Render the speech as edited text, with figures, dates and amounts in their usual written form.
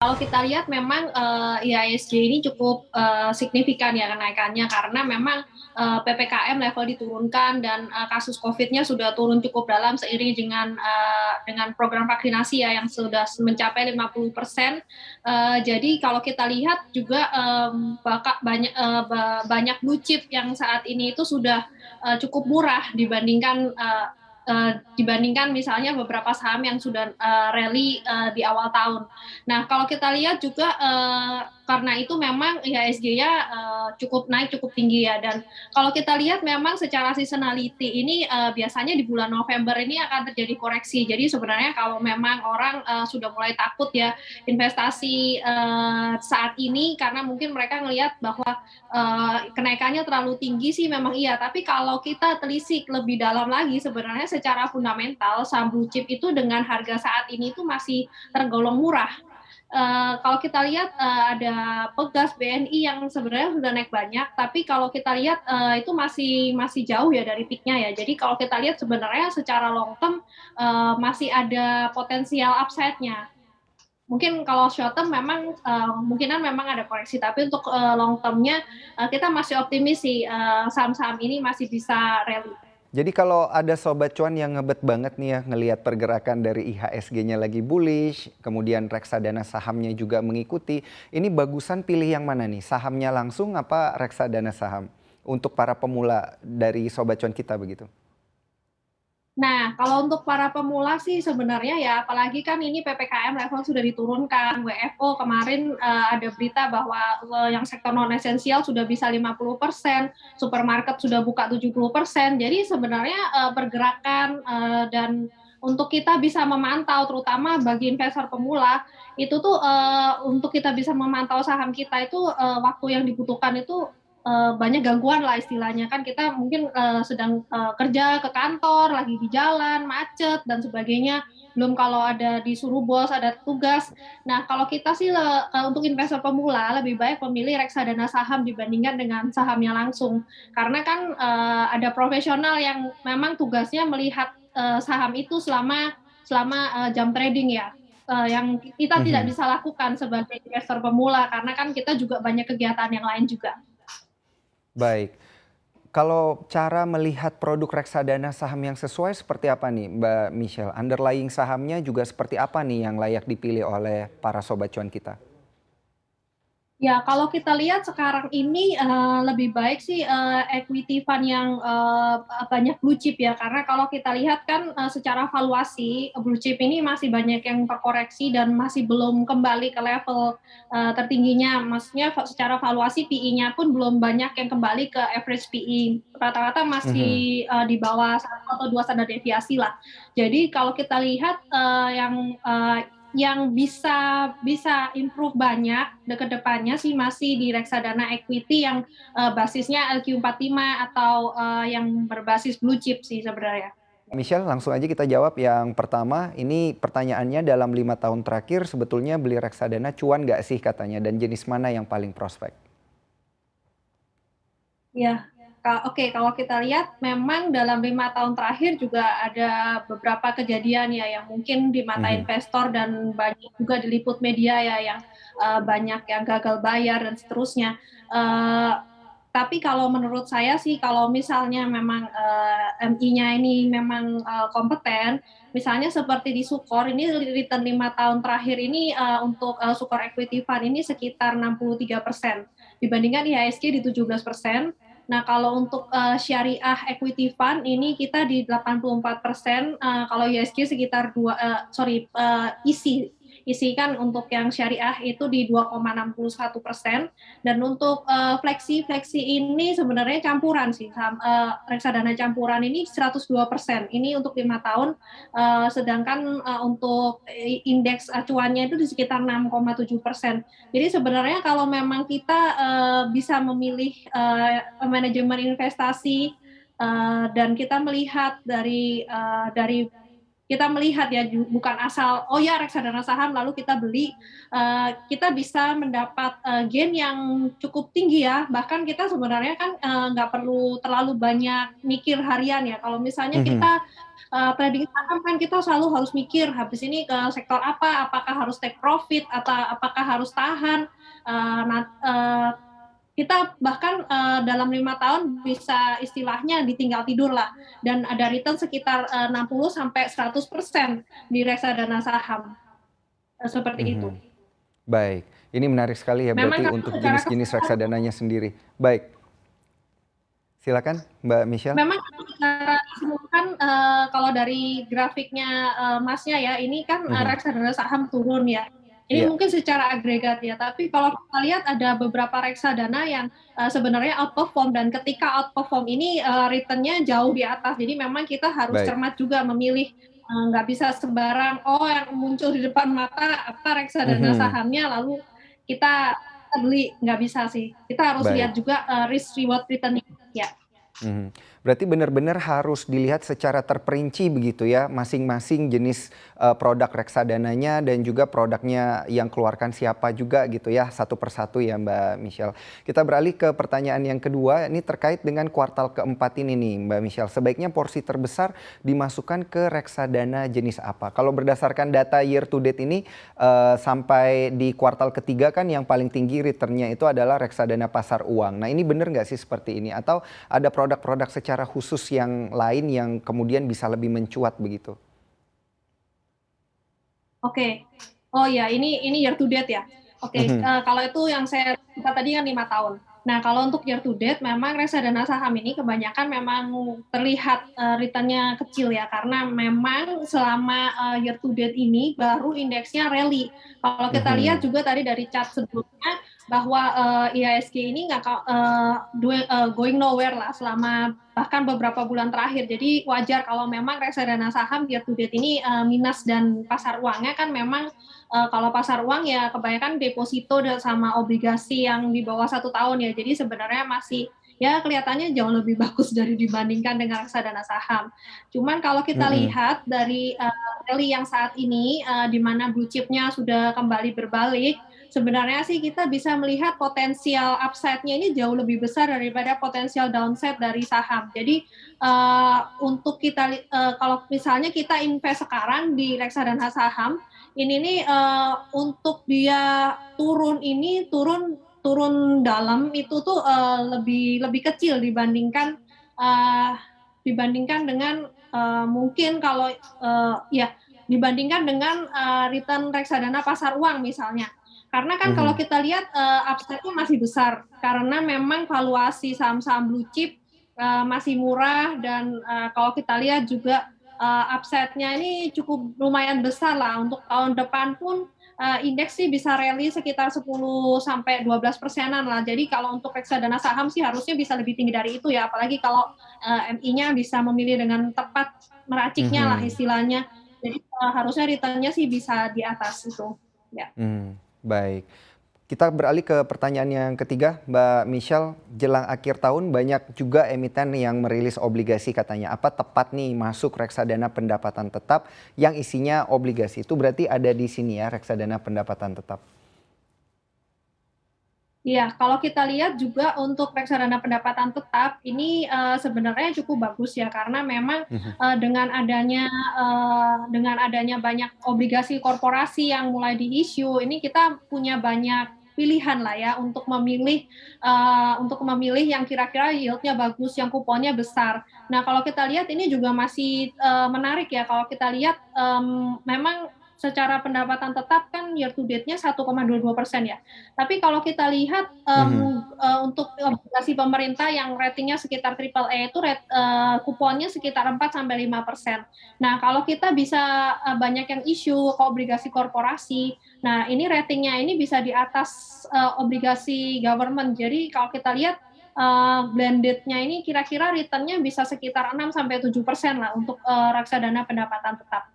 Kalau kita lihat memang IHSG ini cukup signifikan ya kenaikannya karena memang PPKM level diturunkan dan kasus COVID-nya sudah turun cukup dalam seiring dengan program vaksinasi ya yang sudah mencapai 50%. Jadi kalau kita lihat juga banyak blue chip yang saat ini itu sudah cukup murah dibandingkan misalnya beberapa saham yang sudah rally di awal tahun. Nah, kalau kita lihat juga karena itu memang IHSG-nya cukup naik, cukup tinggi ya. Dan kalau kita lihat memang secara seasonality ini biasanya di bulan November ini akan terjadi koreksi. Jadi sebenarnya kalau memang orang sudah mulai takut ya investasi saat ini karena mungkin mereka ngelihat bahwa kenaikannya terlalu tinggi sih memang iya. Tapi kalau kita telisik lebih dalam lagi sebenarnya secara fundamental saham blue chip itu dengan harga saat ini itu masih tergolong murah. Kalau kita lihat ada Pegas BNI yang sebenarnya sudah naik banyak, tapi kalau kita lihat itu masih jauh ya dari peaknya ya. Jadi kalau kita lihat sebenarnya secara long term masih ada potensial upside-nya. Mungkin kalau short term memang kemungkinan memang ada koreksi, tapi untuk long term-nya kita masih optimis sih saham-saham ini masih bisa rally. Jadi kalau ada sobat cuan yang ngebet banget nih ya ngelihat pergerakan dari IHSG-nya lagi bullish, kemudian reksadana sahamnya juga mengikuti, ini bagusan pilih yang mana nih? Sahamnya langsung apa reksadana saham? Untuk para pemula dari sobat cuan kita begitu. Nah, kalau untuk para pemula sih sebenarnya ya, apalagi kan ini PPKM level sudah diturunkan, WFO kemarin ada berita bahwa yang sektor non esensial sudah bisa 50%, supermarket sudah buka 70%. Jadi sebenarnya pergerakan dan untuk kita bisa memantau, terutama bagi investor pemula, itu tuh untuk kita bisa memantau saham kita itu waktu yang dibutuhkan itu banyak gangguan lah istilahnya kan kita mungkin sedang kerja ke kantor, lagi di jalan, macet dan sebagainya. Belum kalau ada disuruh bos, ada tugas. Nah, kalau kita sih untuk investor pemula lebih baik memilih reksadana saham dibandingkan dengan sahamnya langsung. Karena kan ada profesional yang memang tugasnya melihat saham itu selama jam trading ya. Yang kita tidak Mhm. bisa lakukan sebagai investor pemula karena kan kita juga banyak kegiatan yang lain juga. Baik. Kalau cara melihat produk reksadana saham yang sesuai seperti apa nih Mbak Michelle? Underlying sahamnya juga seperti apa nih yang layak dipilih oleh para sobat cuan kita? Ya, kalau kita lihat sekarang ini lebih baik sih equity fund yang banyak blue chip ya, karena kalau kita lihat kan secara valuasi blue chip ini masih banyak yang terkoreksi dan masih belum kembali ke level tertingginya. Maksudnya secara valuasi PE-nya pun belum banyak yang kembali ke average PE. Rata-rata Mhm. masih di bawah 1 atau 2 standar deviasi lah. Jadi kalau kita lihat yang bisa improve banyak ke depannya sih masih di reksadana equity yang basisnya LQ45 atau yang berbasis blue chip sih sebenarnya. Michelle, langsung aja kita jawab yang pertama. Ini pertanyaannya dalam 5 tahun terakhir sebetulnya beli reksadana cuan nggak sih katanya dan jenis mana yang paling prospek? Ya, oke, kalau kita lihat memang dalam 5 tahun terakhir juga ada beberapa kejadian ya yang mungkin di mata Mhm. investor dan banyak juga diliput media ya yang banyak yang gagal bayar dan seterusnya. Eh, tapi kalau menurut saya sih kalau misalnya memang MI-nya ini memang kompeten, misalnya seperti di Sukor ini return 5 tahun terakhir ini untuk Sukor Equity Fund ini sekitar 63% dibandingkan IHSG di 17%. Nah, kalau untuk syariah equity fund ini kita di 84%, kalau ISG sekitar isi kan untuk yang syariah itu di 2,61%, dan untuk fleksi ini sebenarnya campuran sih, reksadana campuran ini 102%, ini untuk 5 tahun, sedangkan untuk indeks acuannya itu di sekitar 6,7%. Jadi sebenarnya kalau memang kita bisa memilih manajemen investasi dan kita melihat dari kita melihat ya, bukan asal, "Oh ya reksadana saham," lalu kita beli, kita bisa mendapat, gain yang cukup tinggi ya, bahkan kita sebenarnya kan, nggak perlu terlalu banyak mikir harian ya. Kalau misalnya Mhm, kita, trading saham kan kita selalu harus mikir, habis ini ke sektor apa, apakah harus take profit atau apakah harus tahan, kita bahkan, dalam 5 tahun bisa istilahnya ditinggal tidur lah, dan ada return sekitar, 60 sampai 100% di reksadana saham, seperti itu. mhm. Baik, ini menarik sekali ya Memang berarti kami untuk secara jenis-jenis reksadananya sendiri. Baik, silakan Mbak Michelle. memang kalau secara keseluruhan, kalau dari grafiknya, Masnya ya, ini kan, Mhm, reksadana saham turun ya. Ini iya, mungkin secara agregat ya, tapi kalau kita lihat ada beberapa reksadana yang, sebenarnya outperform dan ketika outperform ini, return-nya jauh di atas. Jadi memang kita harus baik. cermat juga memilih, nggak bisa sembarang, oh yang muncul di depan mata, apa, reksadana Mhm, sahamnya lalu kita kita beli, nggak bisa sih. Kita harus lihat baik. juga, risk reward return-nya ya. Mhm. Berarti benar-benar harus dilihat secara terperinci begitu ya, masing-masing jenis, produk reksadananya dan juga produknya yang keluarkan siapa juga gitu ya, satu persatu ya Mbak Michelle. Kita beralih ke pertanyaan yang kedua, ini terkait dengan kuartal keempat ini nih Mbak Michelle. Sebaiknya porsi terbesar dimasukkan ke reksadana jenis apa? Kalau berdasarkan data year to date ini, sampai di kuartal ketiga kan yang paling tinggi return-nya itu adalah reksadana pasar uang. Nah ini benar nggak sih seperti ini? Atau ada produk-produk secara khusus yang lain yang kemudian bisa lebih mencuat begitu? Oke. Oh ya, ini year to date ya? Oke, Mhm, kalau itu yang saya cerita tadi kan 5 tahun. Nah, kalau untuk year to date memang reksadana saham ini kebanyakan memang terlihat, return-nya kecil ya, karena memang selama, year to date ini baru indeksnya rally. Kalau kita lihat mhm, juga tadi dari chart sebelumnya bahwa, IHSG ini nggak going nowhere lah selama bahkan beberapa bulan terakhir. Jadi wajar kalau memang reksadana saham year to date ini, minus dan pasar uangnya kan memang, kalau pasar uang ya kebanyakan deposito sama obligasi yang di bawah 1 tahun ya. Jadi sebenarnya masih ya kelihatannya jauh lebih bagus dari dibandingkan dengan reksadana saham. Cuman kalau kita mhm, lihat dari, rally yang saat ini, di mana blue chip-nya sudah kembali berbalik, sebenarnya sih kita bisa melihat potensial upside-nya ini jauh lebih besar daripada potensial downside dari saham. Jadi, untuk kita kalau misalnya kita invest sekarang di reksadana saham, ini nih, untuk dia turun ini, turun turun dalam itu tuh, lebih lebih kecil eee, dibandingkan dengan, mungkin kalau, ya dibandingkan dengan, return reksadana pasar uang misalnya. Karena kan kalau mhm, kita lihat, upside-nya masih besar, karena memang valuasi saham-saham blue chip, masih murah dan, kalau kita lihat juga, upside-nya ini cukup lumayan besar lah untuk tahun depan pun, indeks sih bisa rally sekitar 10 sampai 12%-an lah. Jadi kalau untuk reksadana saham sih harusnya bisa lebih tinggi dari itu ya, apalagi kalau, MI-nya bisa memilih dengan tepat, meraciknya lah mhm. istilahnya. Jadi, harusnya return-nya sih bisa di atas itu, ya. Baik. Kita beralih ke pertanyaan yang ketiga, Mbak Michelle. Jelang akhir tahun banyak juga emiten yang merilis obligasi katanya. Apa tepat nih masuk reksadana pendapatan tetap yang isinya obligasi? Itu berarti ada di sini ya, reksadana pendapatan tetap. Iya, kalau kita lihat juga untuk reksadana pendapatan tetap ini, sebenarnya cukup bagus ya karena memang, Mhm, dengan adanya banyak obligasi korporasi yang mulai di-issue, ini kita punya banyak pilihan lah ya untuk memilih yang kira-kira yield-nya bagus, yang kuponnya besar. Nah, kalau kita lihat ini juga masih, menarik ya kalau kita lihat, memang secara pendapatan tetap kan year to date-nya 1,22% ya. Tapi kalau kita lihat, mhm, untuk obligasi pemerintah yang ratingnya sekitar triple A itu kuponnya sekitar 4 sampai 5%. Nah, kalau kita bisa, banyak yang issue ke obligasi korporasi, nah ini ratingnya ini bisa di atas, obligasi government. Jadi kalau kita lihat, blended-nya ini kira-kira return-nya bisa sekitar 6 sampai 7% lah untuk, reksadana pendapatan tetap.